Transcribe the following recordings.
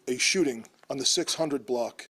a shooting on the 600 block.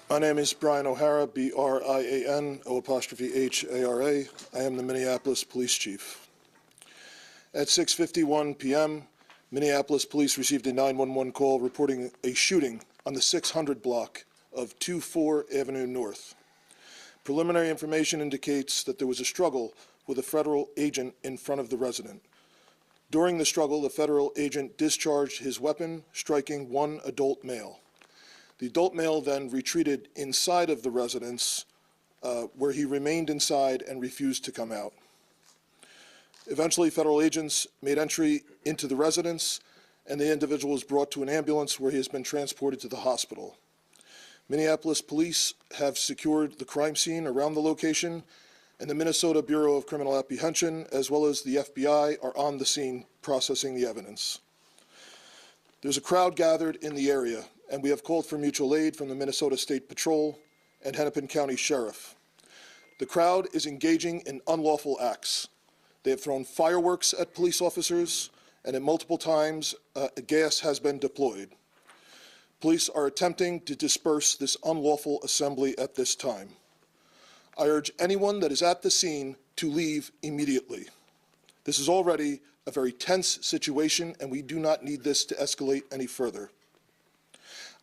My name is Brian O'Hara, B-R-I-A-N-O''H-A-R-A. I am the Minneapolis Police Chief. At 6:51 p.m., Minneapolis Police received a 911 call reporting a shooting on the 600 block of 24 Avenue North. Preliminary information indicates that there was a struggle with a federal agent in front of the resident. During the struggle, the federal agent discharged his weapon, striking one adult male. The adult male then retreated inside of the residence, where he remained inside and refused to come out. Eventually, federal agents made entry into the residence, and the individual was brought to an ambulance where he has been transported to the hospital. Minneapolis police have secured the crime scene around the location, and the Minnesota Bureau of Criminal Apprehension, as well as the FBI, are on the scene processing the evidence. There's a crowd gathered in the area, and we have called for mutual aid from the Minnesota State Patrol and Hennepin County Sheriff. The crowd is engaging in unlawful acts. They have thrown fireworks at police officers, and at multiple times, gas has been deployed. Police are attempting to disperse this unlawful assembly at this time. I urge anyone that is at the scene to leave immediately. This is already a very tense situation, and we do not need this to escalate any further.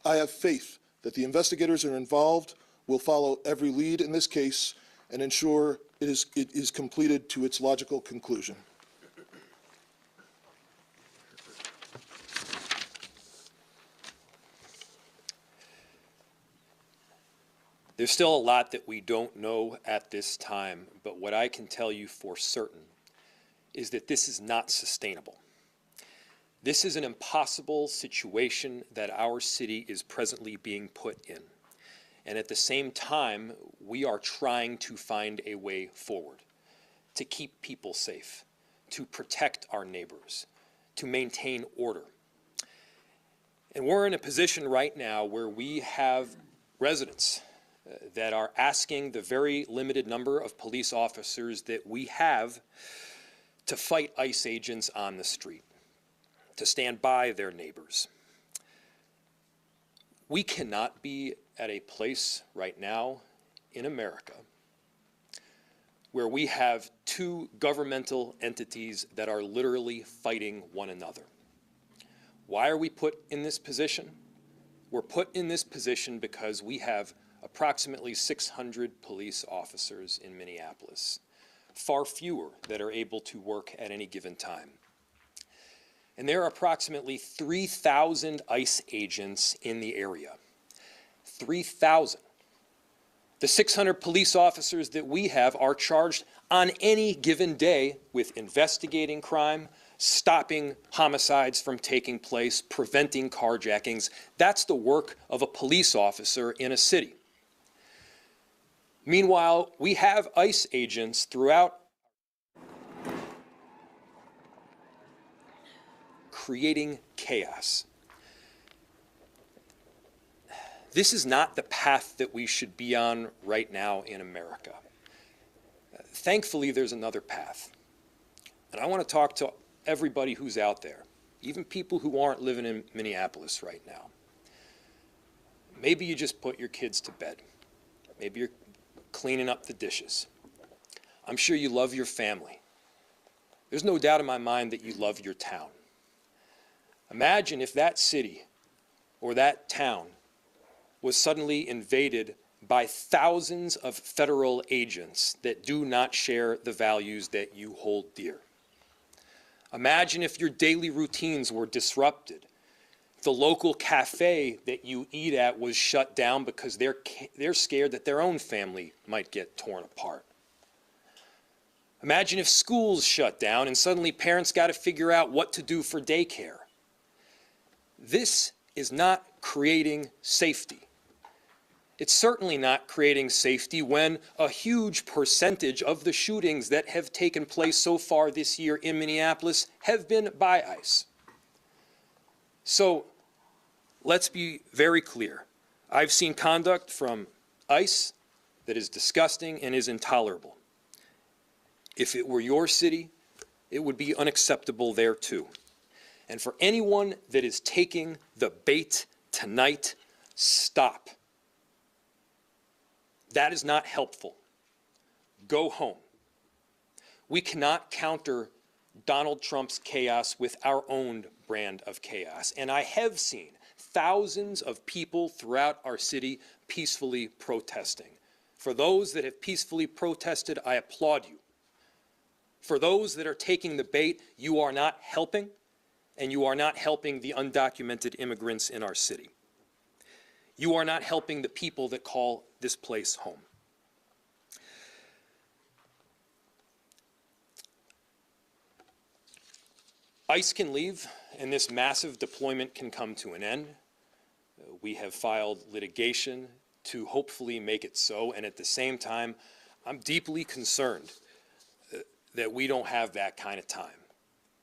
I have faith that the investigators are involved will follow every lead in this case and ensure it is completed to its logical conclusion. There's still a lot that we don't know at this time, but what I can tell you for certain is that this is not sustainable. This is an impossible situation that our city is presently being put in. And at the same time, we are trying to find a way forward to keep people safe, to protect our neighbors, to maintain order. And we're in a position right now where we have residents that are asking the very limited number of police officers that we have to fight ICE agents on the street, to stand by their neighbors. We cannot be at a place right now in America where we have two governmental entities that are literally fighting one another. Why are we put in this position? We're put in this position because we have approximately 600 police officers in Minneapolis, far fewer that are able to work at any given time. And there are approximately 3,000 ICE agents in the area. 3,000. The 600 police officers that we have are charged on any given day with investigating crime, stopping homicides from taking place, preventing carjackings. That's the work of a police officer in a city. Meanwhile, we have ICE agents throughout creating chaos. This is not the path that we should be on right now in America. Thankfully, there's another path. And I want to talk to everybody who's out there, even people who aren't living in Minneapolis right now. Maybe you just put your kids to bed. Maybe you're cleaning up the dishes. I'm sure you love your family. There's no doubt in my mind that you love your town. Imagine if that city or that town was suddenly invaded by thousands of federal agents that do not share the values that you hold dear. Imagine if your daily routines were disrupted. The local cafe that you eat at was shut down because they're scared that their own family might get torn apart. Imagine if schools shut down and suddenly parents got to figure out what to do for daycare. This is not creating safety. It's certainly not creating safety when a huge percentage of the shootings that have taken place so far this year in Minneapolis have been by ICE. So let's be very clear. I've seen conduct from ICE that is disgusting and is intolerable. If it were your city, it would be unacceptable there too. And for anyone that is taking the bait tonight, stop. That is not helpful. Go home. We cannot counter Donald Trump's chaos with our own brand of chaos. And I have seen thousands of people throughout our city peacefully protesting. For those that have peacefully protested, I applaud you. For those that are taking the bait, you are not helping, and you are not helping the undocumented immigrants in our city. You are not helping the people that call this place home. ICE can leave, and this massive deployment can come to an end. We have filed litigation to hopefully make it so, and at the same time, I'm deeply concerned that we don't have that kind of time.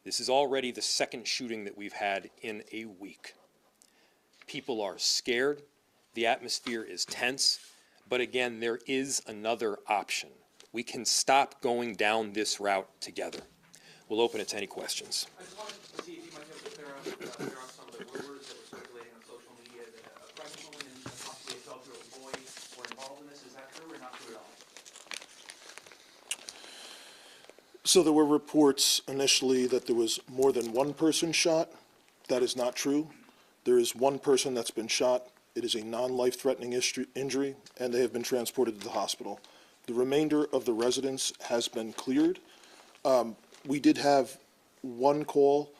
This is already the second shooting that we've had in a week. People are scared, the atmosphere is tense, but again, there is another option. We can stop going down this route together. We'll open it to any questions. I just wanted to see if you might be able to clear up some of the rumors that were circulating on social media that a pregnant woman and possibly a 12-year-old boy were involved in this. Is that true or not true at all? So there were reports initially that there was more than one person shot. That is not true. There is one person that's been shot. It is a non-life-threatening injury, and they have been transported to the hospital. The remainder of the residents has been cleared. We did have one call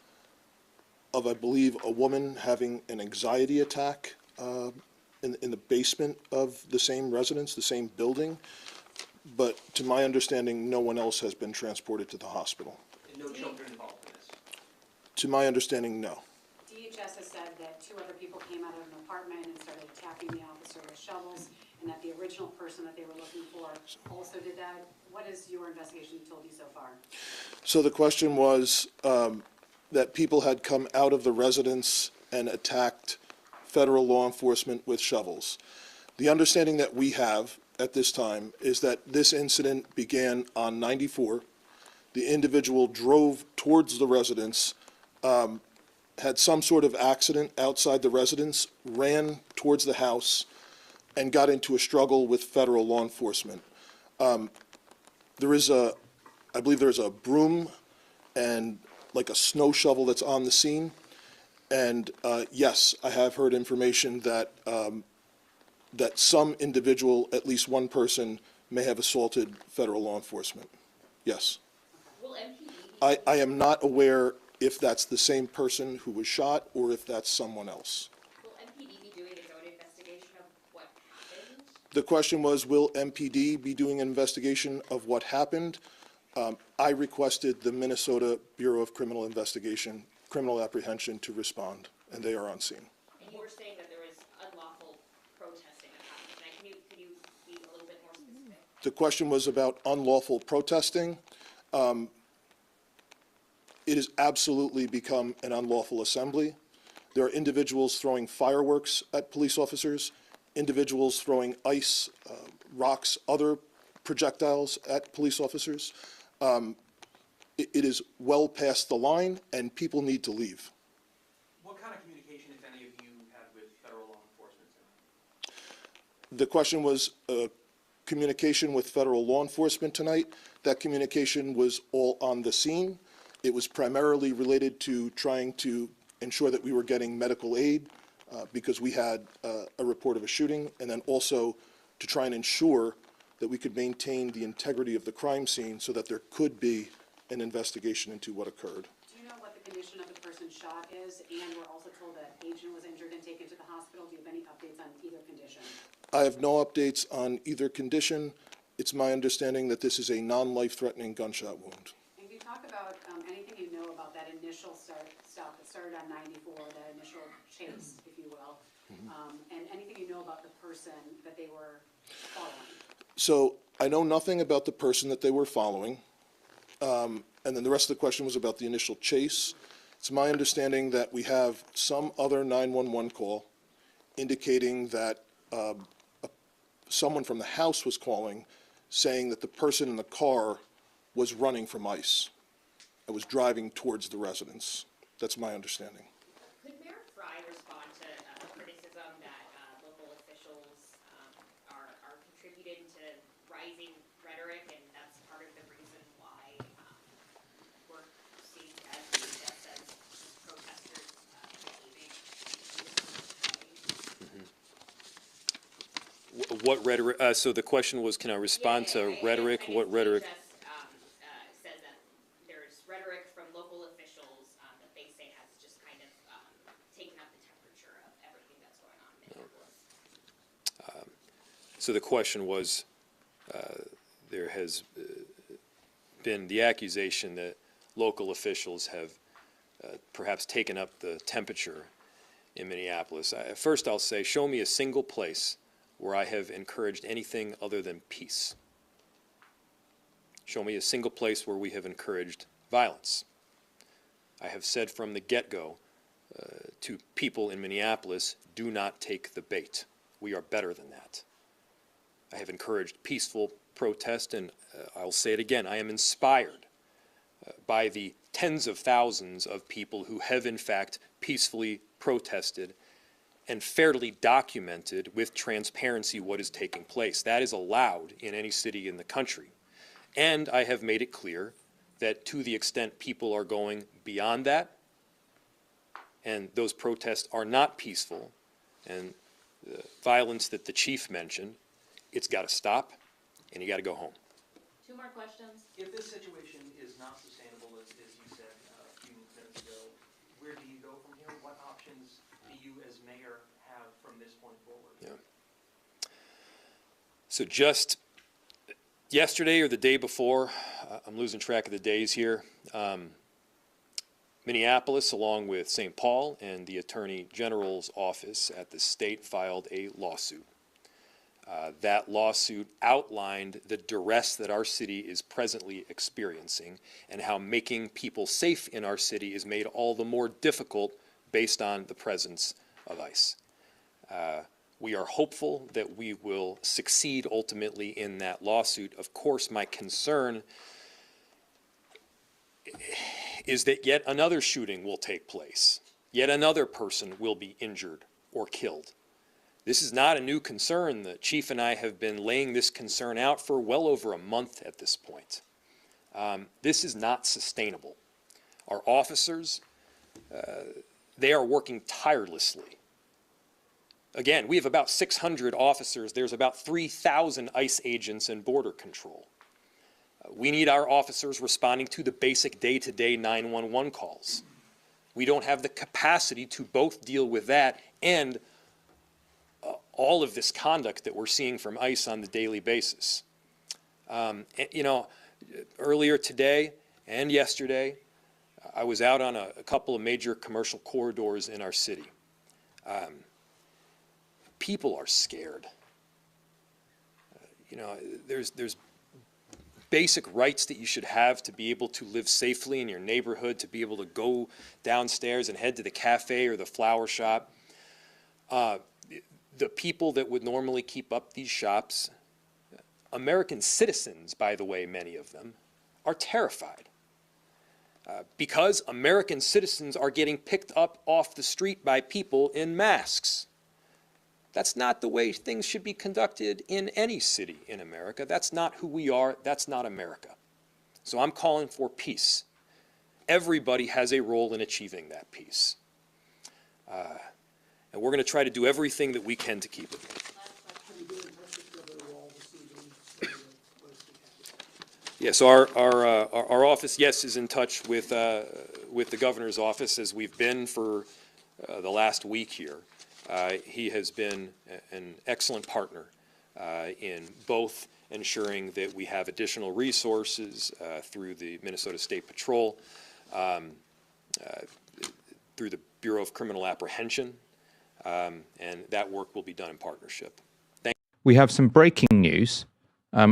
of, I believe, a woman having an anxiety attack in the basement of the same residence, the same building. But to my understanding, no one else has been transported to the hospital. And no children involved in this? To my understanding, no. DHS has said that 2 other people came out of an apartment and started attacking the officer with shovels, and that the original person that they were looking for also did that. What has your investigation told you so far? So the question was that people had come out of the residence and attacked federal law enforcement with shovels. The understanding that we have at this time is that this incident began on 94. The individual drove towards the residence, had some sort of accident outside the residence, ran towards the house, and got into a struggle with federal law enforcement. I believe there's a broom and like a snow shovel that's on the scene. And yes, I have heard information that that some individual, at least one person, may have assaulted federal law enforcement. Yes. Will MPD I am not aware if that's the same person who was shot or if that's someone else. will MPD be doing its own investigation of what happened? The question was, will MPD be doing an investigation of what happened? I requested the Minnesota Bureau of Criminal Investigation, Criminal Apprehension to respond, and they are on scene. And you were saying that there was unlawful protesting that happened. Could you be a little bit more specific? The question was about unlawful protesting. It has absolutely become an unlawful assembly. There are individuals throwing fireworks at police officers, individuals throwing ice, rocks, other projectiles at police officers. It is well past the line, and people need to leave. What kind of communication, if any, have you had with federal law enforcement tonight? The question was communication with federal law enforcement tonight. That communication was all on the scene. It was primarily related to trying to ensure that we were getting medical aid because we had a report of a shooting, and then also to try and ensure that we could maintain the integrity of the crime scene so that there could be an investigation into what occurred. Do you know what the condition of the person shot is? And we're also told that agent was injured and taken to the hospital. Do you have any updates on either condition? I have no updates on either condition. It's my understanding that this is a non-life-threatening gunshot wound. And can you talk about anything you know about that initial stop that started on 94, that initial chase, if you will, and anything you know about the person that they were following? So I know nothing about the person that they were following. And then the rest of the question was about the initial chase. It's my understanding that we have some other 911 call indicating that someone from the house was calling, saying that the person in the car was running from ICE. I was driving towards the residence. That's my understanding. Could Mayor Fry respond to criticism that local officials are contributing to rising rhetoric, and that's part of the reason why we're seeing, as you just said, protesters behaving in this way? What rhetoric, so the question was, can I respond to rhetoric? What rhetoric? Just says that there's rhetoric from local officials that they say has just kind of taken up the temperature of everything that's going on in Minneapolis. So the question was, there has been the accusation that local officials have perhaps taken up the temperature in Minneapolis. First, I'll say, show me a single place where I have encouraged anything other than peace. Show me a single place where we have encouraged violence. I have said from the get-go to people in Minneapolis, do not take the bait. We are better than that. I have encouraged peaceful protest, and I'll say it again, I am inspired by the tens of thousands of people who have in fact peacefully protested and fairly documented with transparency what is taking place. That is allowed in any city in the country. And I have made it clear that to the extent people are going beyond that, and those protests are not peaceful, and the violence that the chief mentioned, it's got to stop, and you got to go home. Two more questions. If this situation is not sustainable, as you said a few minutes ago, where do you go from here? What options do you as mayor have from this point forward? Yeah. So just yesterday or the day before, I'm losing track of the days here, Minneapolis, along with St. Paul and the Attorney General's office at the state, filed a lawsuit. That lawsuit outlined the duress that our city is presently experiencing and how making people safe in our city is made all the more difficult based on the presence of ICE. We are hopeful that we will succeed ultimately in that lawsuit. Of course, my concern is that yet another shooting will take place. Yet another person will be injured or killed. This is not a new concern. The chief and I have been laying this concern out for well over a month at this point. This is not sustainable. Our officers, they are working tirelessly. Again, we have about 600 officers. There's about 3,000 ICE agents and border control. We need our officers responding to the basic day-to-day 911 calls. We don't have the capacity to both deal with that and all of this conduct that we're seeing from ICE on the daily basis. You know, earlier today and yesterday, I was out on a couple of major commercial corridors in our city. People are scared. You know, there's basic rights that you should have to be able to live safely in your neighborhood, to be able to go downstairs and head to the cafe or the flower shop. The people that would normally keep up these shops, American citizens, by the way, many of them, are terrified. Because American citizens are getting picked up off the street by people in masks. That's not the way things should be conducted in any city in America. That's not who we are. That's not America. So I'm calling for peace. Everybody has a role in achieving that peace. And we're going to try to do everything that we can to keep it. Yes, our office, yes, is in touch with the governor's office, as we've been for the last week here. He has been an excellent partner in both ensuring that we have additional resources through the Minnesota State Patrol, through the Bureau of Criminal Apprehension, and that work will be done in partnership. We have some breaking news,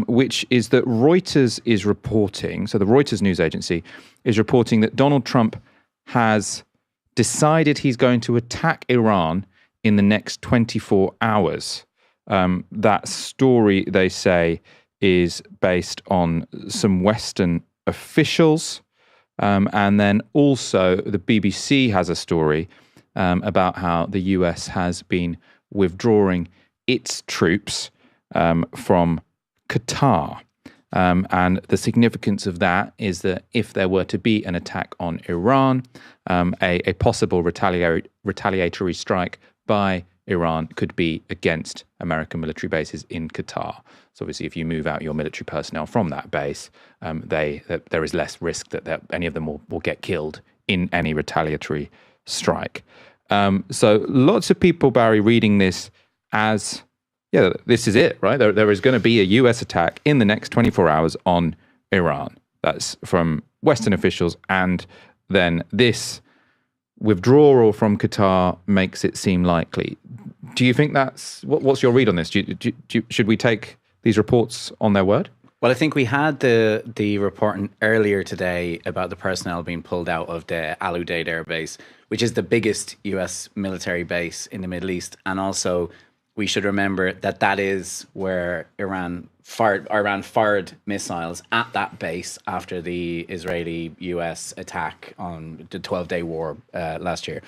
which is that Reuters is reporting, so the Reuters news agency is reporting that Donald Trump has decided he's going to attack Iran in the next 24 hours. That story, they say, is based on some Western officials And then also the BBC has a story about how the US has been withdrawing its troops from Qatar. And the significance of that is that if there were to be an attack on Iran, a possible retaliatory strike by Iran could be against American military bases in Qatar. So obviously, if you move out your military personnel from that base, there is less risk that any of them will get killed in any retaliatory strike. So lots of people, Barry, reading this as, yeah, this is it, right? There is going to be a US attack in the next 24 hours on Iran. That's from Western officials. And then this withdrawal from Qatar makes it seem likely. Do you think what's your read on this? Should we take these reports on their word? Well, I think we had the report earlier today about the personnel being pulled out of the Al Udeid Air Base, which is the biggest US military base in the Middle East. And also, we should remember that is where Iran fired missiles at that base after the Israeli-US attack on the 12-day war last year.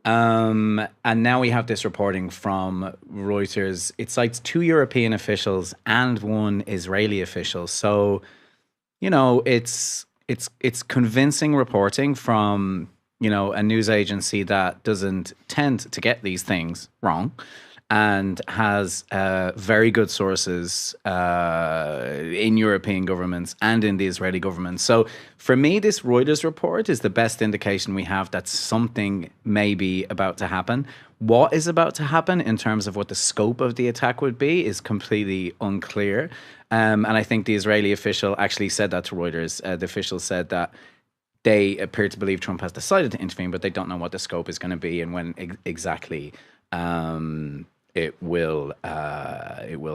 And now we have this reporting from Reuters. It cites 2 European officials and 1 Israeli official. So, it's convincing reporting from, a news agency that doesn't tend to get these things wrong and has very good sources in European governments and in the Israeli government. So for me, this Reuters report is the best indication we have that something may be about to happen. What is about to happen in terms of what the scope of the attack would be is completely unclear. And I think the Israeli official actually said that to Reuters. The official said that they appear to believe Trump has decided to intervene, but they don't know what the scope is going to be and when exactly it will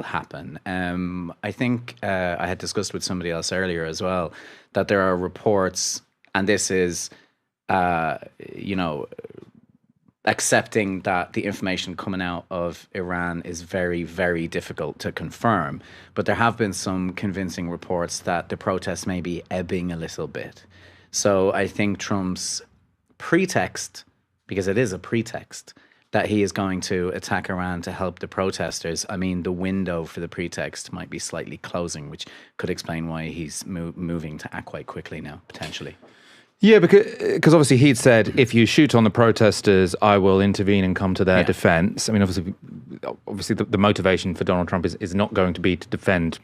happen. I think I had discussed with somebody else earlier as well that there are reports, and this is, accepting that the information coming out of Iran is very, very difficult to confirm. But there have been some convincing reports that the protests may be ebbing a little bit. So I think Trump's pretext, because it is a pretext, that he is going to attack Iran to help the protesters. I mean, the window for the pretext might be slightly closing, which could explain why he's moving to act quite quickly now, potentially. Yeah, because obviously he'd said, if you shoot on the protesters, I will intervene and come to their defense. I mean, obviously the motivation for Donald Trump is not going to be to defend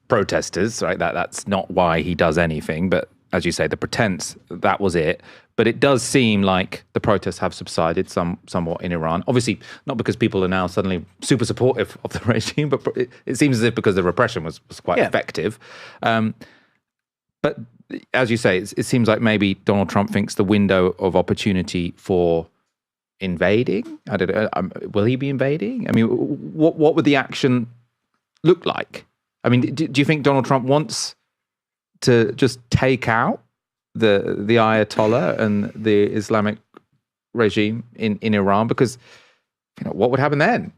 protesters, right? That's not why he does anything. But as you say, the pretense, that was it. But it does seem like the protests have subsided somewhat in Iran. Obviously, not because people are now suddenly super supportive of the regime, but it seems as if because the repression was quite effective. But as you say, it seems like maybe Donald Trump thinks the window of opportunity for invading, I don't know, will he be invading? I mean, what would the action look like? I mean, do you think Donald Trump wants to just take out the Ayatollah and the Islamic regime in Iran? Because what would happen then?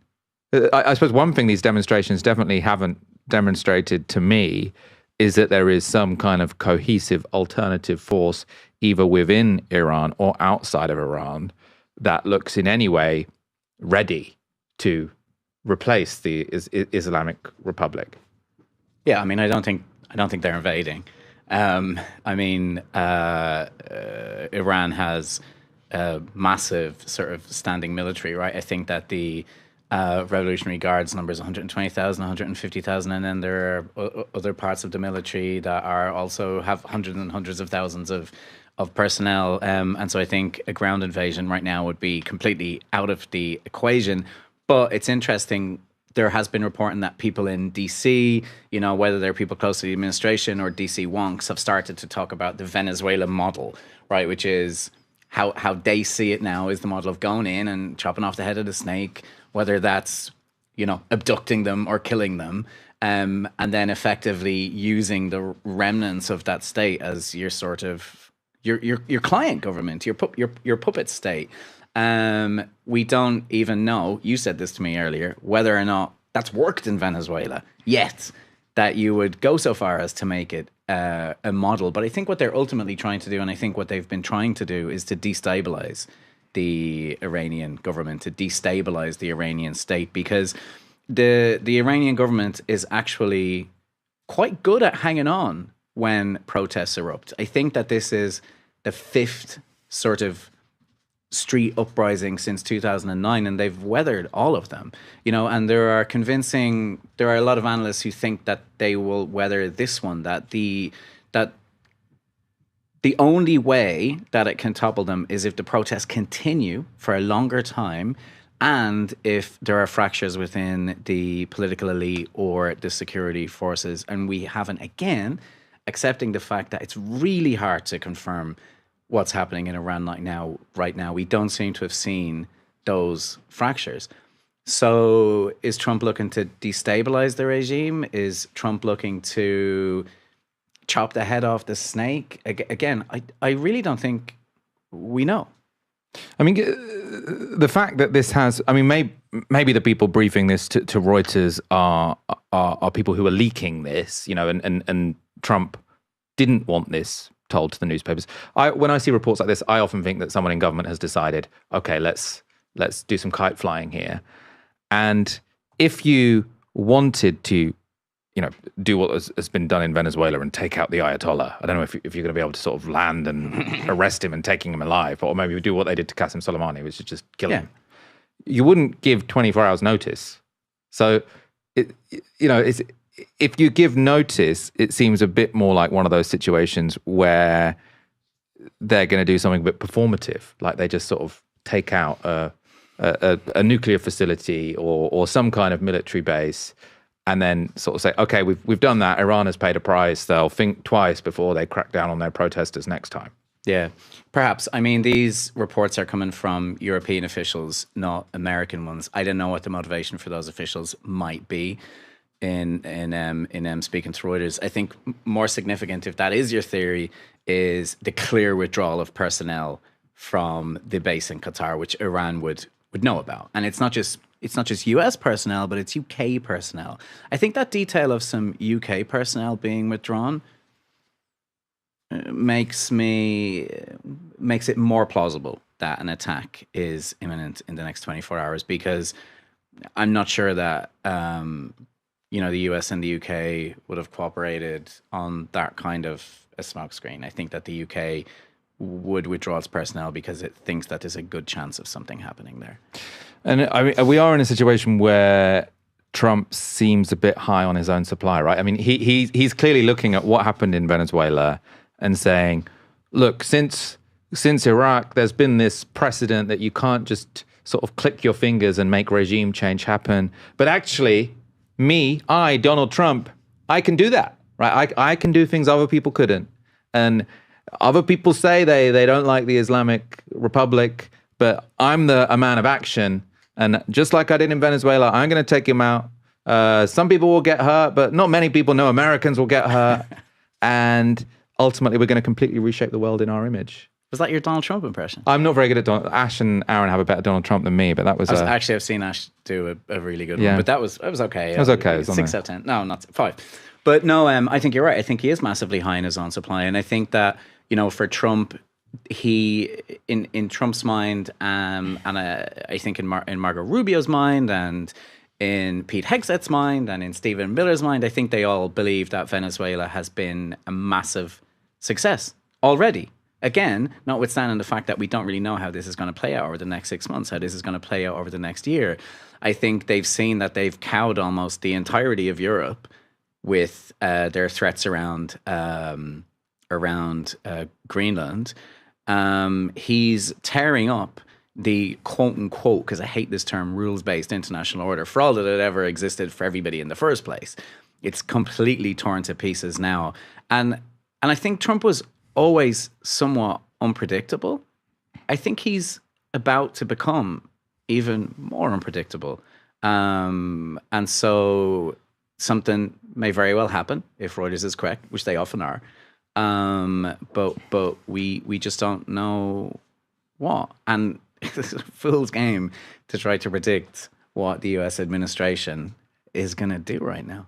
I suppose one thing these demonstrations definitely haven't demonstrated to me is that there is some kind of cohesive alternative force either within Iran or outside of Iran that looks in any way ready to replace the Islamic Republic. Yeah, I mean, I don't think they're invading. Iran has a massive sort of standing military, right? I think that the Revolutionary Guards number is 120,000, 150,000, and then there are other parts of the military that are also have hundreds and hundreds of thousands of personnel. And so I think a ground invasion right now would be completely out of the equation. But it's interesting. There has been reporting that people in DC, whether they're people close to the administration or DC wonks, have started to talk about the Venezuela model, right? Which is how they see it now is the model of going in and chopping off the head of the snake, whether that's, abducting them or killing them, and then effectively using the remnants of that state as your sort of your client government, your puppet state. We don't even know, you said this to me earlier, whether or not that's worked in Venezuela yet, that you would go so far as to make it a model. But I think what they're ultimately trying to do, and I think what they've been trying to do, is to destabilize the Iranian government, to destabilize the Iranian state, because the Iranian government is actually quite good at hanging on when protests erupt. I think that this is the fifth sort of street uprising since 2009, and they've weathered all of them, and there are a lot of analysts who think that they will weather this one, that the only way that it can topple them is if the protests continue for a longer time, and if there are fractures within the political elite or the security forces. And we haven't, again, accepting the fact that it's really hard to confirm what's happening in Iran right now. We don't seem to have seen those fractures. So is Trump looking to destabilize the regime? Is Trump looking to chop the head off the snake? Again, I really don't think we know. I mean, the fact that this has, I mean, maybe the people briefing this to Reuters are people who are leaking this, and Trump didn't want this told to the newspapers. When I see reports like this, I often think that someone in government has decided, okay, let's do some kite flying here. And if you wanted to, do what has been done in Venezuela and take out the Ayatollah, I don't know if you're going to be able to sort of land and arrest him and taking him alive, or maybe do what they did to Qasem Soleimani, which is just kill him. You wouldn't give 24 hours notice. So, if you give notice, it seems a bit more like one of those situations where they're going to do something a bit performative, like they just sort of take out a nuclear facility or some kind of military base, and then sort of say, okay, we've done that. Iran has paid a price. They'll think twice before they crack down on their protesters next time. Yeah, perhaps. I mean, these reports are coming from European officials, not American ones. I don't know what the motivation for those officials might be in speaking to Reuters. I think more significant, if that is your theory, is the clear withdrawal of personnel from the base in Qatar, which Iran would know about. And it's not just US personnel, but it's UK personnel. I think that detail of some UK personnel being withdrawn makes it more plausible that an attack is imminent in the next 24 hours, because I'm not sure that the US and the UK would have cooperated on that kind of a smokescreen. I think that the UK would withdraw its personnel because it thinks that there's a good chance of something happening there. And I mean, we are in a situation where Trump seems a bit high on his own supply, right? I mean, he's clearly looking at what happened in Venezuela and saying, look, since Iraq, there's been this precedent that you can't just sort of click your fingers and make regime change happen. But actually, Donald Trump, I can do that, right? I can do things other people couldn't. And other people say they don't like the Islamic Republic, but I'm a man of action. And just like I did in Venezuela, I'm going to take him out. Some people will get hurt, but not many people. No Americans will get hurt. And ultimately, we're going to completely reshape the world in our image. Was that your Donald Trump impression? I'm not very good at Ash and Aaron have a better Donald Trump than me, but that was... Actually, I've seen Ash do a really good one, but it was okay. It was okay. It was 6 out of 10. No, not 5. But no, I think you're right. I think he is massively high in his own supply. And I think that, for Trump, he, in Trump's mind, and I think in Marco Rubio's mind, and in Pete Hegseth's mind, and in Stephen Miller's mind, I think they all believe that Venezuela has been a massive success already. Again, notwithstanding the fact that we don't really know how this is going to play out over the next 6 months, how this is going to play out over the next year, I think they've seen that they've cowed almost the entirety of Europe with their threats around Greenland. He's tearing up the quote-unquote, because I hate this term, rules-based international order, for all that it ever existed for everybody in the first place. It's completely torn to pieces now. And I think Trump was always somewhat unpredictable. I think he's about to become even more unpredictable. And so something may very well happen if Reuters is correct, which they often are. But we just don't know what. And it's a fool's game to try to predict what the US administration is going to do right now.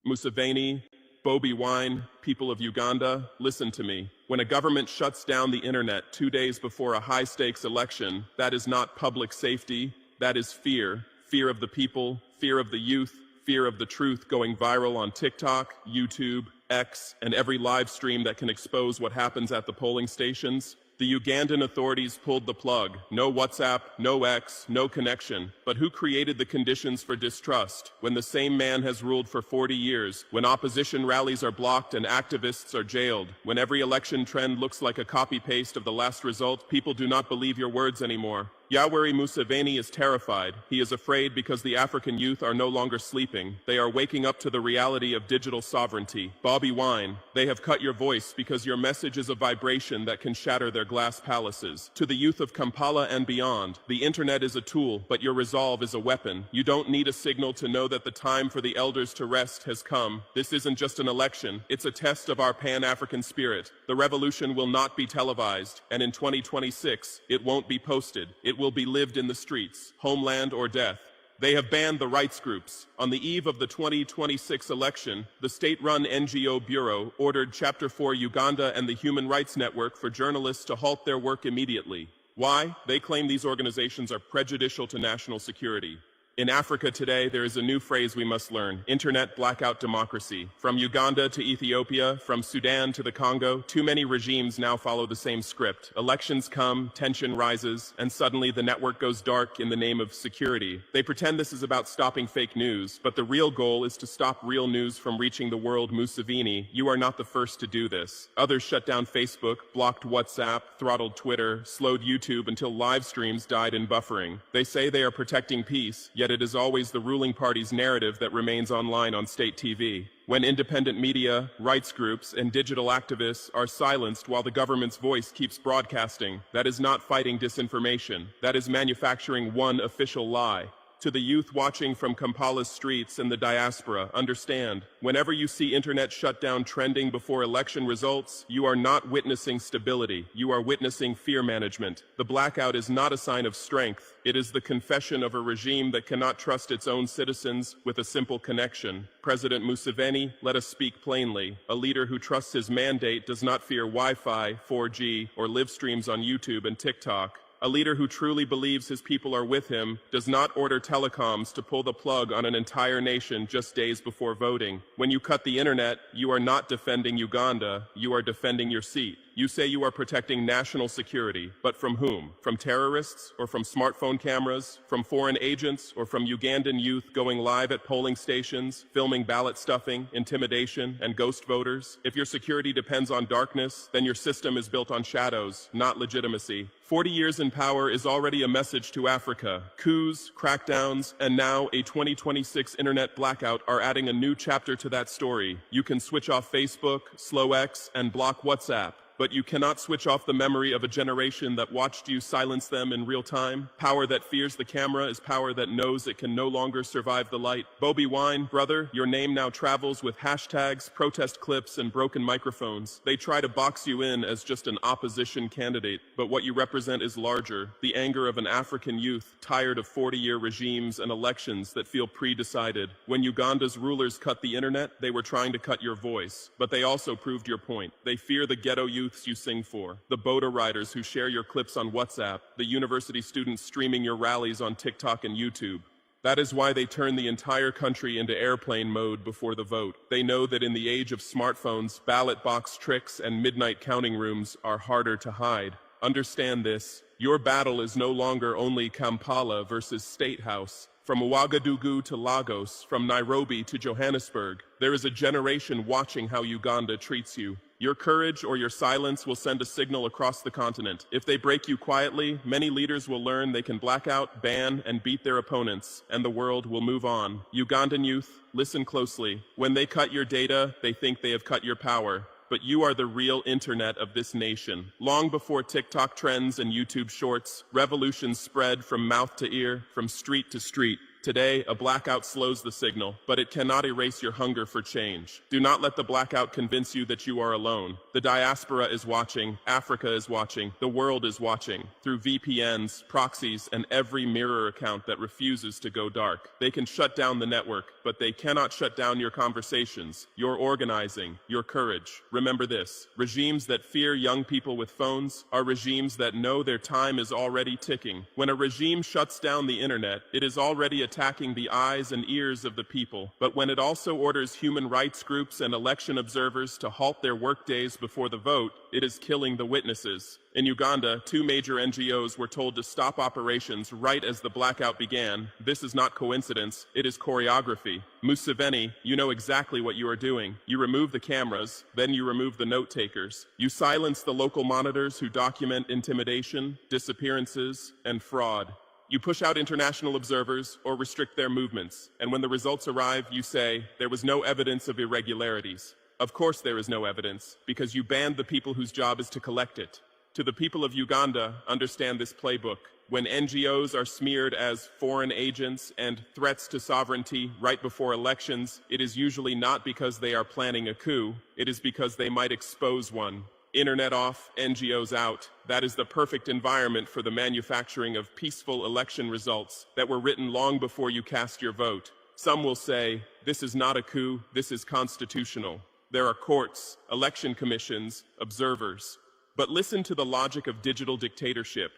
Museveni, Bobi Wine, people of Uganda, listen to me. When a government shuts down the internet 2 days before a high-stakes election, that is not public safety, that is fear. Fear of the people, fear of the youth, fear of the truth going viral on TikTok, YouTube, X, and every live stream that can expose what happens at the polling stations. The Ugandan authorities pulled the plug. No WhatsApp, no X, no connection. But who created the conditions for distrust? When the same man has ruled for 40 years, when opposition rallies are blocked and activists are jailed, when every election trend looks like a copy-paste of the last result, people do not believe your words anymore. Yoweri Museveni is terrified. He is afraid because the African youth are no longer sleeping. They are waking up to the reality of digital sovereignty. Bobi Wine, they have cut your voice because your message is a vibration that can shatter their glass palaces. To the youth of Kampala and beyond, the internet is a tool, but your resolve is a weapon. You don't need a signal to know that the time for the elders to rest has come. This isn't just an election. It's a test of our Pan-African spirit. The revolution will not be televised, and in 2026, it won't be posted. It will be lived in the streets, homeland or death. They have banned the rights groups. On the eve of the 2026 election, the state-run NGO Bureau ordered Chapter 4 Uganda and the Human Rights Network for journalists to halt their work immediately. Why? They claim these organizations are prejudicial to national security. In Africa today, there is a new phrase we must learn: internet blackout democracy. From Uganda to Ethiopia, from Sudan to the Congo, too many regimes now follow the same script. Elections come, tension rises, and suddenly the network goes dark in the name of security. They pretend this is about stopping fake news, but the real goal is to stop real news from reaching the world. Museveni, you are not the first to do this. Others shut down Facebook, blocked WhatsApp, throttled Twitter, slowed YouTube until live streams died in buffering. They say they are protecting peace, yet it is always the ruling party's narrative that remains online on state TV. When independent media, rights groups, and digital activists are silenced while the government's voice keeps broadcasting, that is not fighting disinformation. That is manufacturing one official lie. To the youth watching from Kampala's streets and the diaspora, understand, whenever you see internet shutdown trending before election results, you are not witnessing stability. You are witnessing fear management. The blackout is not a sign of strength. It is the confession of a regime that cannot trust its own citizens with a simple connection. President Museveni, let us speak plainly. A leader who trusts his mandate does not fear Wi-Fi, 4G, or live streams on YouTube and TikTok. A leader who truly believes his people are with him does not order telecoms to pull the plug on an entire nation just days before voting. When you cut the internet, you are not defending Uganda, you are defending your seat. You say you are protecting national security, but from whom? From terrorists, or from smartphone cameras, from foreign agents, or from Ugandan youth going live at polling stations, filming ballot stuffing, intimidation, and ghost voters? If your security depends on darkness, then your system is built on shadows, not legitimacy. 40 years in power is already a message to Africa. Coups, crackdowns, and now a 2026 internet blackout are adding a new chapter to that story. You can switch off Facebook, slow X, and block WhatsApp. But you cannot switch off the memory of a generation that watched you silence them in real time. Power that fears the camera is power that knows it can no longer survive the light. Bobi Wine, brother, your name now travels with hashtags, protest clips, and broken microphones. They try to box you in as just an opposition candidate, but what you represent is larger. The anger of an African youth tired of 40-year regimes and elections that feel pre-decided. When Uganda's rulers cut the internet, they were trying to cut your voice, but they also proved your point. They fear the ghetto youths you sing for, the boda riders who share your clips on WhatsApp, the university students streaming your rallies on TikTok and YouTube. That is why they turn the entire country into airplane mode before the vote. They know that in the age of smartphones, ballot box tricks and midnight counting rooms are harder to hide. Understand this. Your battle is no longer only Kampala versus State House. From Ouagadougou to Lagos, from Nairobi to Johannesburg, there is a generation watching how Uganda treats you. Your courage or your silence will send a signal across the continent. If they break you quietly, many leaders will learn they can black out, ban, and beat their opponents, and the world will move on. Ugandan youth, listen closely. When they cut your data, they think they have cut your power. But you are the real internet of this nation. Long before TikTok trends and YouTube shorts, revolutions spread from mouth to ear, from street to street. Today, a blackout slows the signal, but it cannot erase your hunger for change. Do not let the blackout convince you that you are alone. The diaspora is watching, Africa is watching, the world is watching, through VPNs, proxies, and every mirror account that refuses to go dark. They can shut down the network, but they cannot shut down your conversations, your organizing, your courage. Remember this: regimes that fear young people with phones are regimes that know their time is already ticking. When a regime shuts down the internet, it is already attacking the eyes and ears of the people. But when it also orders human rights groups and election observers to halt their workdays before the vote, it is killing the witnesses. In Uganda, 2 major NGOs were told to stop operations right as the blackout began. This is not coincidence, it is choreography. Museveni, you know exactly what you are doing. You remove the cameras, then you remove the note takers. You silence the local monitors who document intimidation, disappearances, and fraud. You push out international observers or restrict their movements, and when the results arrive, you say, there was no evidence of irregularities. Of course there is no evidence, because you banned the people whose job is to collect it. To the people of Uganda, understand this playbook. When NGOs are smeared as foreign agents and threats to sovereignty right before elections, it is usually not because they are planning a coup, it is because they might expose one. Internet off, NGOs out. That is the perfect environment for the manufacturing of peaceful election results that were written long before you cast your vote. Some will say, this is not a coup, this is constitutional. There are courts, election commissions, observers. But listen to the logic of digital dictatorship.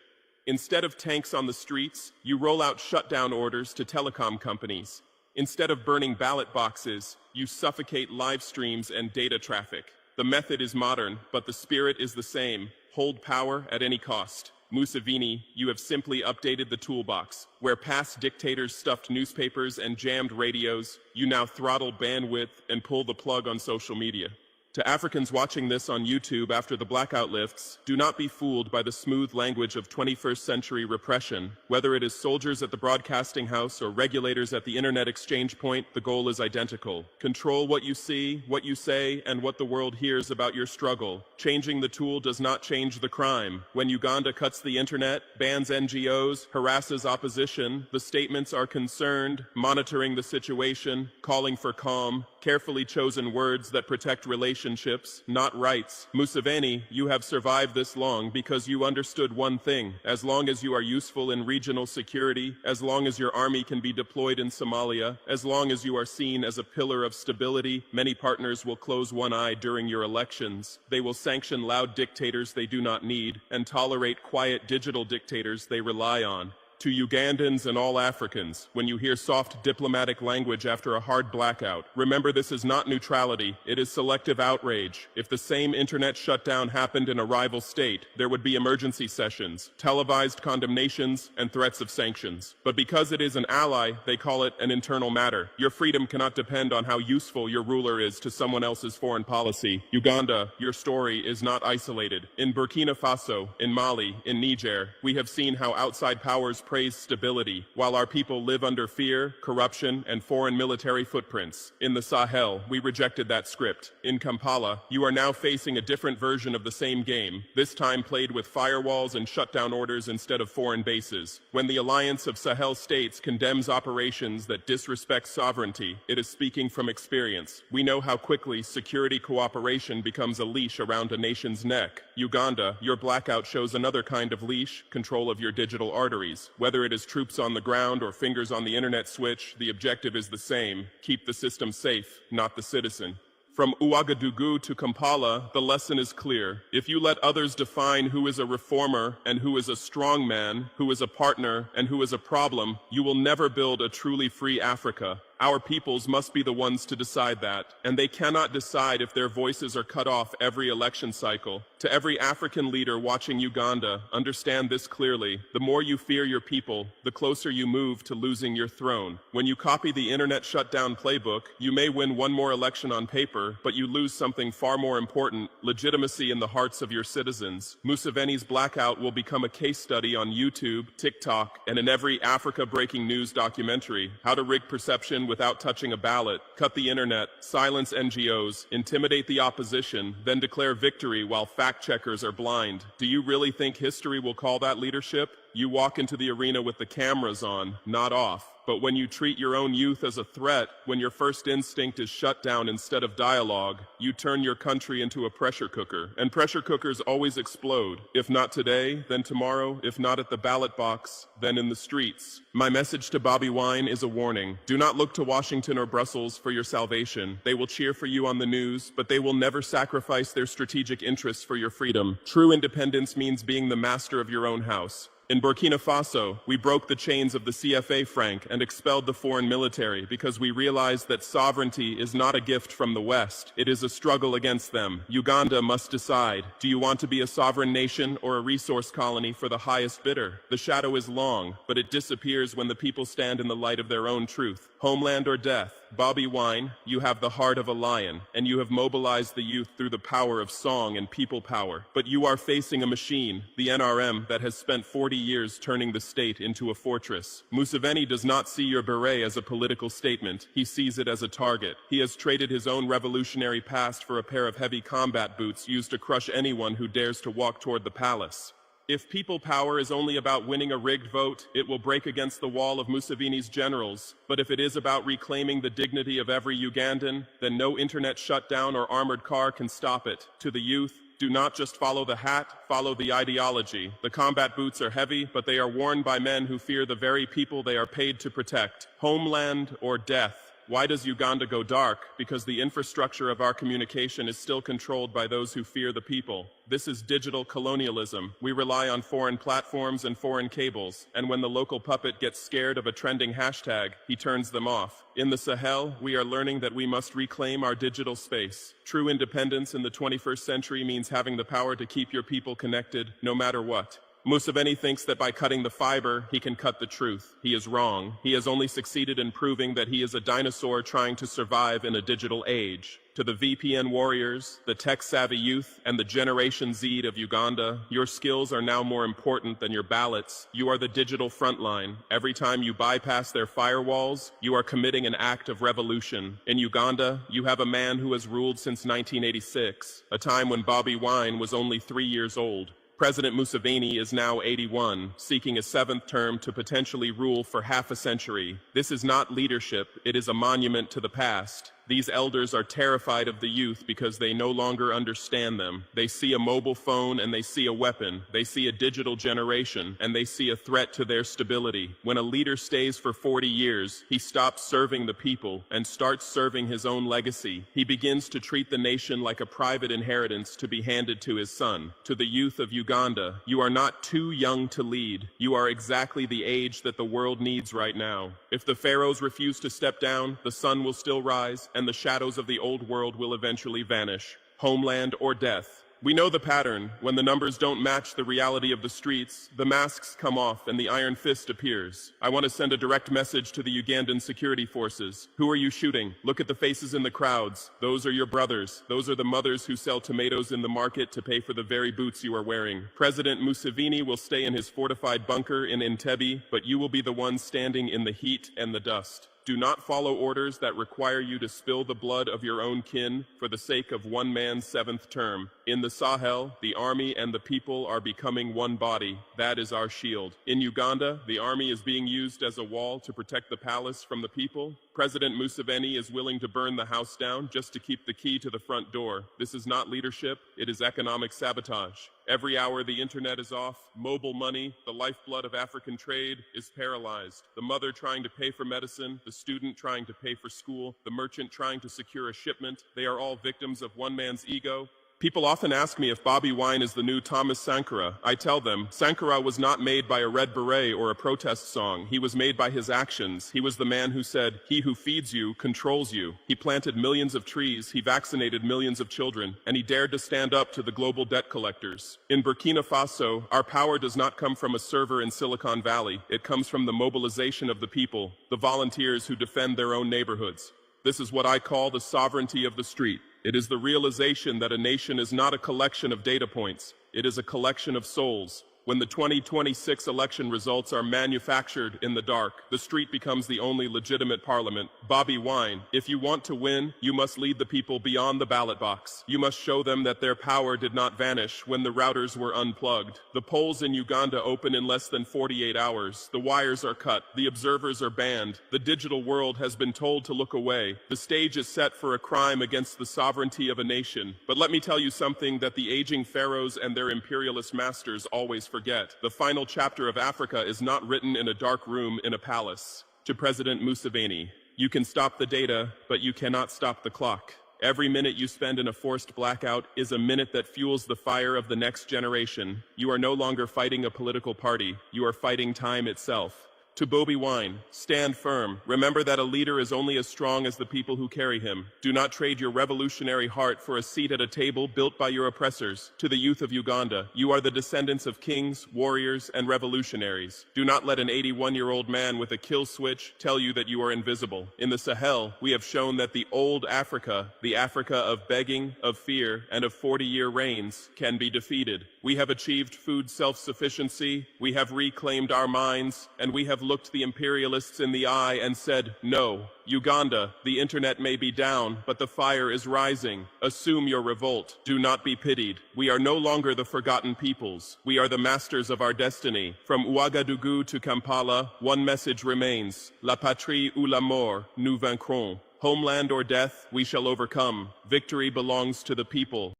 Instead of tanks on the streets, you roll out shutdown orders to telecom companies. Instead of burning ballot boxes, you suffocate live streams and data traffic. The method is modern, but the spirit is the same. Hold power at any cost. Museveni, you have simply updated the toolbox. Where past dictators stuffed newspapers and jammed radios, you now throttle bandwidth and pull the plug on social media. To Africans watching this on YouTube after the blackout lifts, do not be fooled by the smooth language of 21st century repression. Whether it is soldiers at the broadcasting house or regulators at the internet exchange point, the goal is identical. Control what you see, what you say, and what the world hears about your struggle. Changing the tool does not change the crime. When Uganda cuts the internet, bans NGOs, harasses opposition, the statements are concerned, monitoring the situation, calling for calm, carefully chosen words that protect relationships, not rights. Museveni, you have survived this long because you understood one thing. As long as you are useful in regional security, as long as your army can be deployed in Somalia, as long as you are seen as a pillar of stability, many partners will close one eye during your elections. They will sanction loud dictators they do not need and tolerate quiet digital dictators they rely on. To Ugandans and all Africans, when you hear soft diplomatic language after a hard blackout, remember this is not neutrality, it is selective outrage. If the same internet shutdown happened in a rival state, there would be emergency sessions, televised condemnations, and threats of sanctions. But because it is an ally, they call it an internal matter. Your freedom cannot depend on how useful your ruler is to someone else's foreign policy. Uganda, your story is not isolated. In Burkina Faso, in Mali, in Niger, we have seen how outside powers praise stability, while our people live under fear, corruption, and foreign military footprints. In the Sahel, we rejected that script. In Kampala, you are now facing a different version of the same game, this time played with firewalls and shutdown orders instead of foreign bases. When the Alliance of Sahel states condemns operations that disrespect sovereignty, it is speaking from experience. We know how quickly security cooperation becomes a leash around a nation's neck. Uganda, your blackout shows another kind of leash, control of your digital arteries. Whether it is troops on the ground or fingers on the internet switch, the objective is the same: keep the system safe, not the citizen. From Ouagadougou to Kampala, the lesson is clear. If you let others define who is a reformer and who is a strong man, who is a partner and who is a problem, you will never build a truly free Africa. Our peoples must be the ones to decide that, and they cannot decide if their voices are cut off every election cycle. To every African leader watching Uganda, understand this clearly: the more you fear your people, the closer you move to losing your throne. When you copy the internet shutdown playbook, you may win one more election on paper, but you lose something far more important: legitimacy in the hearts of your citizens. Museveni's blackout will become a case study on YouTube, TikTok, and in every Africa breaking news documentary. How to rig perception without touching a ballot, cut the internet, silence NGOs, intimidate the opposition, then declare victory while fact checkers are blind. Do you really think history will call that leadership? You walk into the arena with the cameras on, not off. But when you treat your own youth as a threat, when your first instinct is shut down instead of dialogue, you turn your country into a pressure cooker. And pressure cookers always explode. If not today, then tomorrow. If not at the ballot box, then in the streets. My message to Bobi Wine is a warning. Do not look to Washington or Brussels for your salvation. They will cheer for you on the news, but they will never sacrifice their strategic interests for your freedom. True independence means being the master of your own house. In Burkina Faso, we broke the chains of the CFA franc and expelled the foreign military because we realized that sovereignty is not a gift from the West. It is a struggle against them. Uganda must decide. Do you want to be a sovereign nation or a resource colony for the highest bidder? The shadow is long, but it disappears when the people stand in the light of their own truth. Homeland or death? Bobi Wine, you have the heart of a lion, and you have mobilized the youth through the power of song and people power. But you are facing a machine, the NRM, that has spent 40 years turning the state into a fortress. Museveni does not see your beret as a political statement. He sees it as a target. He has traded his own revolutionary past for a pair of heavy combat boots used to crush anyone who dares to walk toward the palace. If people power is only about winning a rigged vote, it will break against the wall of Museveni's generals. But if it is about reclaiming the dignity of every Ugandan, then no internet shutdown or armored car can stop it. To the youth, do not just follow the hat, follow the ideology. The combat boots are heavy, but they are worn by men who fear the very people they are paid to protect. Homeland or death? Why does Uganda go dark? Because the infrastructure of our communication is still controlled by those who fear the people. This is digital colonialism. We rely on foreign platforms and foreign cables, and when the local puppet gets scared of a trending hashtag, he turns them off. In the Sahel, we are learning that we must reclaim our digital space. True independence in the 21st century means having the power to keep your people connected, no matter what. Museveni thinks that by cutting the fiber, he can cut the truth. He is wrong. He has only succeeded in proving that he is a dinosaur trying to survive in a digital age. To the VPN warriors, the tech-savvy youth, and the Generation Z of Uganda, your skills are now more important than your ballots. You are the digital frontline. Every time you bypass their firewalls, you are committing an act of revolution. In Uganda, you have a man who has ruled since 1986, a time when Bobi Wine was only 3 years old. President Museveni is now 81, seeking a 7th term to potentially rule for half a century. This is not leadership, it is a monument to the past. These elders are terrified of the youth because they no longer understand them. They see a mobile phone and they see a weapon. They see a digital generation and they see a threat to their stability. When a leader stays for 40 years, he stops serving the people and starts serving his own legacy. He begins to treat the nation like a private inheritance to be handed to his son. To the youth of Uganda, you are not too young to lead. You are exactly the age that the world needs right now. If the pharaohs refuse to step down, the sun will still rise, and the shadows of the old world will eventually vanish. Homeland or death? We know the pattern. When the numbers don't match the reality of the streets, the masks come off and the iron fist appears. I want to send a direct message to the Ugandan security forces. Who are you shooting? Look at the faces in the crowds. Those are your brothers. Those are the mothers who sell tomatoes in the market to pay for the very boots you are wearing. President Museveni will stay in his fortified bunker in Entebbe, but you will be the one standing in the heat and the dust. Do not follow orders that require you to spill the blood of your own kin for the sake of one man's 7th term. In the Sahel, the army and the people are becoming one body. That is our shield. In Uganda, the army is being used as a wall to protect the palace from the people. President Museveni is willing to burn the house down just to keep the key to the front door. This is not leadership, it is economic sabotage. Every hour the internet is off, mobile money, the lifeblood of African trade, is paralyzed. The mother trying to pay for medicine, the student trying to pay for school, the merchant trying to secure a shipment, they are all victims of one man's ego. People often ask me if Bobi Wine is the new Thomas Sankara. I tell them, Sankara was not made by a red beret or a protest song. He was made by his actions. He was the man who said, "He who feeds you controls you." He planted millions of trees, he vaccinated millions of children, and he dared to stand up to the global debt collectors. In Burkina Faso, our power does not come from a server in Silicon Valley. It comes from the mobilization of the people, the volunteers who defend their own neighborhoods. This is what I call the sovereignty of the street. It is the realization that a nation is not a collection of data points. It is a collection of souls. When the 2026 election results are manufactured in the dark, the street becomes the only legitimate parliament. Bobby Wine, if you want to win, you must lead the people beyond the ballot box. You must show them that their power did not vanish when the routers were unplugged. The polls in Uganda open in less than 48 hours. The wires are cut. The observers are banned. The digital world has been told to look away. The stage is set for a crime against the sovereignty of a nation. But let me tell you something that the aging pharaohs and their imperialist masters always forget. The final chapter of Africa is not written in a dark room in a palace. To President Museveni, you can stop the data, but you cannot stop the clock. Every minute you spend in a forced blackout is a minute that fuels the fire of the next generation. You are no longer fighting a political party. You are fighting time itself. To Bobi Wine, stand firm. Remember that a leader is only as strong as the people who carry him. Do not trade your revolutionary heart for a seat at a table built by your oppressors. To the youth of Uganda, you are the descendants of kings, warriors, and revolutionaries. Do not let an 81-year-old man with a kill switch tell you that you are invisible. In the Sahel, we have shown that the old Africa, the Africa of begging, of fear, and of 40-year reigns, can be defeated. We have achieved food self-sufficiency, we have reclaimed our minds, and we have looked the imperialists in the eye and said, no. Uganda, the internet may be down, but the fire is rising. Assume your revolt. Do not be pitied. We are no longer the forgotten peoples. We are the masters of our destiny. From Ouagadougou to Kampala, one message remains. La patrie ou la mort, nous vaincrons. Homeland or death, we shall overcome. Victory belongs to the people.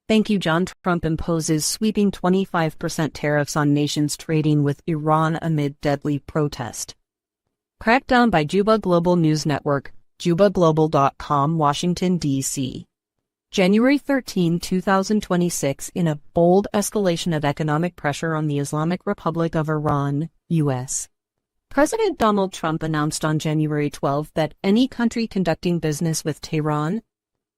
Thank you. John Trump imposes sweeping 25% tariffs on nations trading with Iran amid deadly protest. Crackdown by Juba Global News Network, JubaGlobal.com, Washington, D.C. January 13, 2026, in a bold escalation of economic pressure on the Islamic Republic of Iran, U.S. President Donald Trump announced on January 12 that any country conducting business with Tehran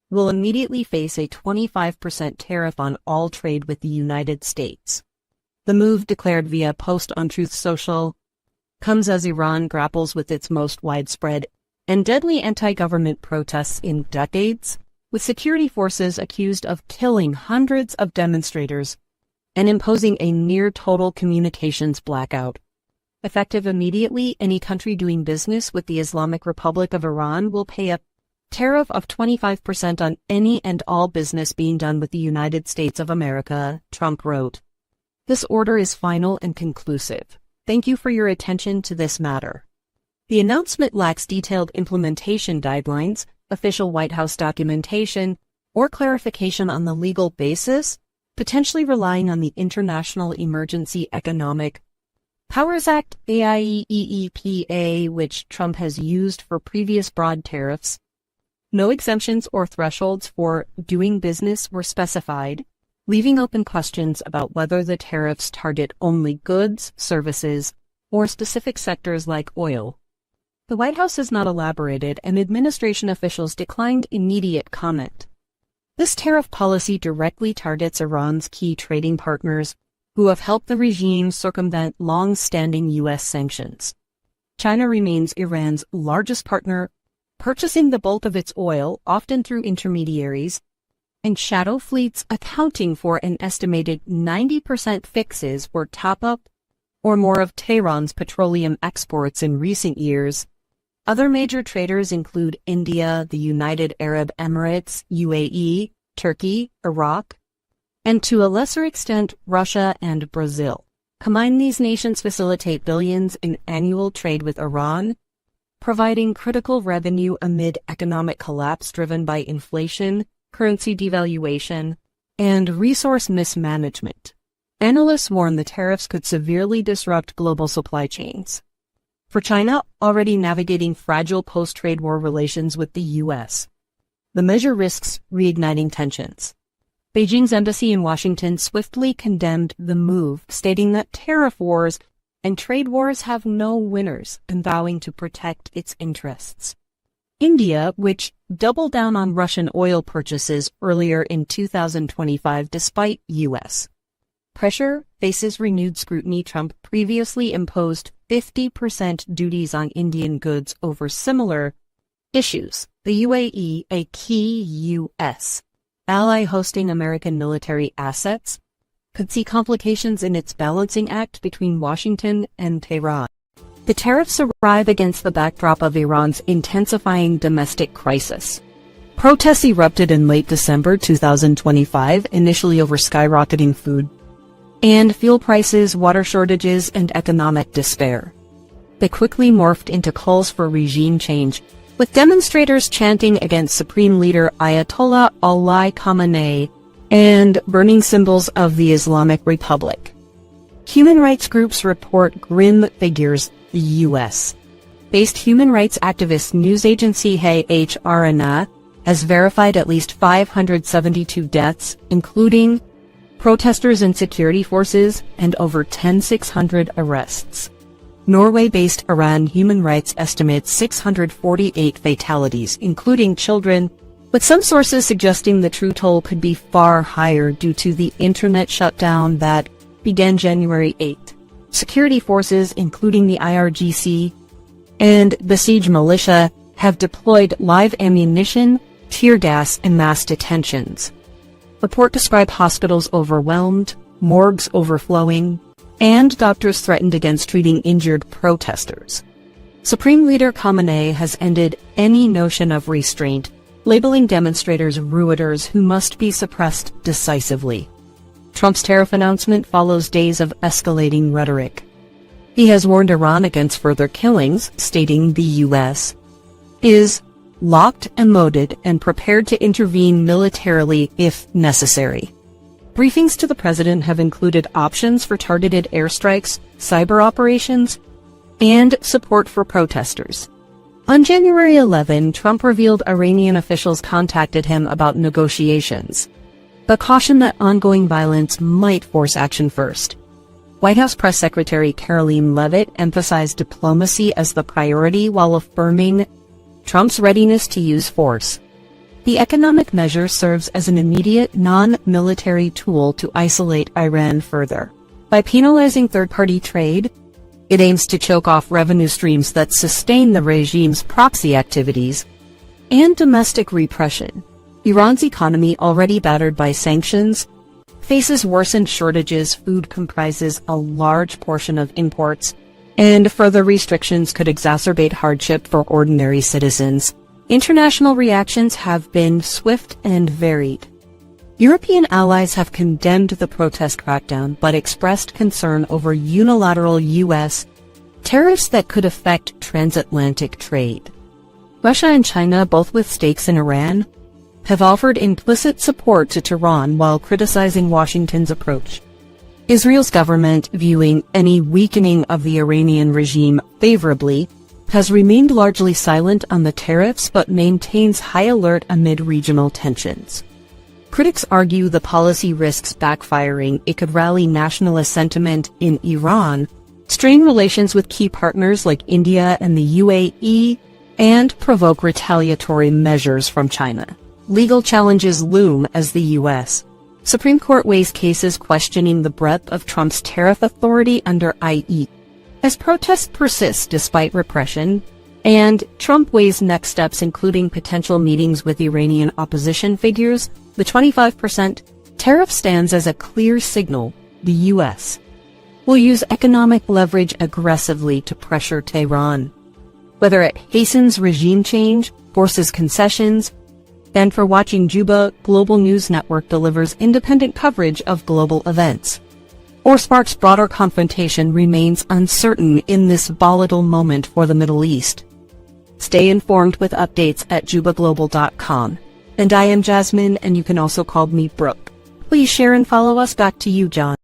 will immediately face a 25% tariff on all trade with the United States. The move, declared via a post on Truth Social, comes as Iran grapples with its most widespread and deadly anti-government protests in decades, with security forces accused of killing hundreds of demonstrators and imposing a near-total communications blackout. Effective immediately, any country doing business with the Islamic Republic of Iran will pay a tariff of 25% on any and all business being done with the United States of America, Trump wrote. This order is final and conclusive. Thank you for your attention to this matter. The announcement lacks detailed implementation guidelines, official White House documentation, or clarification on the legal basis, potentially relying on the International Emergency Economic Powers Act, AIEEPA, which Trump has used for previous broad tariffs. No exemptions or thresholds for doing business were specified, leaving open questions about whether the tariffs target only goods, services, or specific sectors like oil. The White House has not elaborated, and administration officials declined immediate comment. This tariff policy directly targets Iran's key trading partners, who have helped the regime circumvent long-standing U.S. sanctions. China remains Iran's largest partner, purchasing the bulk of its oil, often through intermediaries, and shadow fleets accounting for an estimated 90% fixes or top-up or more of Tehran's petroleum exports in recent years. Other major traders include India, the United Arab Emirates, UAE, Turkey, Iraq, and to a lesser extent, Russia and Brazil. Combined, these nations facilitate billions in annual trade with Iran, providing critical revenue amid economic collapse driven by inflation, currency devaluation, and resource mismanagement. Analysts warn the tariffs could severely disrupt global supply chains. For China, already navigating fragile post-trade war relations with the U.S., the measure risks reigniting tensions. Beijing's embassy in Washington swiftly condemned the move, stating that tariff wars and trade wars have no winners, and vowing to protect its interests. India, which doubled down on Russian oil purchases earlier in 2025 despite U.S. pressure, faces renewed scrutiny. Trump previously imposed 50% duties on Indian goods over similar issues. The UAE, a key U.S. ally hosting American military assets, could see complications in its balancing act between Washington and Tehran. The tariffs arrive against the backdrop of Iran's intensifying domestic crisis. Protests erupted in late December 2025, initially over skyrocketing food and fuel prices, water shortages, and economic despair. They quickly morphed into calls for regime change, with demonstrators chanting against Supreme Leader Ayatollah Ali Khamenei and burning symbols of the Islamic Republic. Human rights groups report grim figures. The U.S.-based human rights activist news agency HRNA has verified at least 572 deaths, including protesters and security forces, and over 10,600 arrests. Norway-based Iran Human Rights estimates 648 fatalities, including children, with some sources suggesting the true toll could be far higher due to the internet shutdown that began January 8. Security forces, including the IRGC and Basij militia, have deployed live ammunition, tear gas, and mass detentions. Report described hospitals overwhelmed, morgues overflowing, and doctors threatened against treating injured protesters. Supreme Leader Khamenei has ended any notion of restraint, labeling demonstrators ruiners who must be suppressed decisively. Trump's tariff announcement follows days of escalating rhetoric. He has warned Iran against further killings, stating the U.S. is locked and loaded and prepared to intervene militarily if necessary. Briefings to the president have included options for targeted airstrikes, cyber operations, and support for protesters. On January 11, Trump revealed Iranian officials contacted him about negotiations, but cautioned that ongoing violence might force action first. White House Press Secretary Karoline Leavitt emphasized diplomacy as the priority while affirming Trump's readiness to use force. The economic measure serves as an immediate, non-military tool to isolate Iran further. By penalizing third-party trade, it aims to choke off revenue streams that sustain the regime's proxy activities and domestic repression. Iran's economy, already battered by sanctions, faces worsened shortages. Food comprises a large portion of imports, and further restrictions could exacerbate hardship for ordinary citizens. International reactions have been swift and varied. European allies have condemned the protest crackdown, but expressed concern over unilateral U.S. tariffs that could affect transatlantic trade. Russia and China, both with stakes in Iran, have offered implicit support to Tehran while criticizing Washington's approach. Israel's government, viewing any weakening of the Iranian regime favorably, has remained largely silent on the tariffs but maintains high alert amid regional tensions. Critics argue the policy risks backfiring. It could rally nationalist sentiment in Iran, strain relations with key partners like India and the UAE, and provoke retaliatory measures from China. Legal challenges loom as the U.S. Supreme Court weighs cases questioning the breadth of Trump's tariff authority under IE. As protests persist despite repression, and Trump weighs next steps including potential meetings with Iranian opposition figures, the 25% tariff stands as a clear signal the U.S. will use economic leverage aggressively to pressure Tehran, whether it hastens regime change, forces concessions. And for watching Juba, Global News Network delivers independent coverage of global events, or sparks broader confrontation remains uncertain in this volatile moment for the Middle East. Stay informed with updates at jubaglobal.com. And I am Jasmine, and you can also call me Brooke. Please share and follow us. Back to you, John.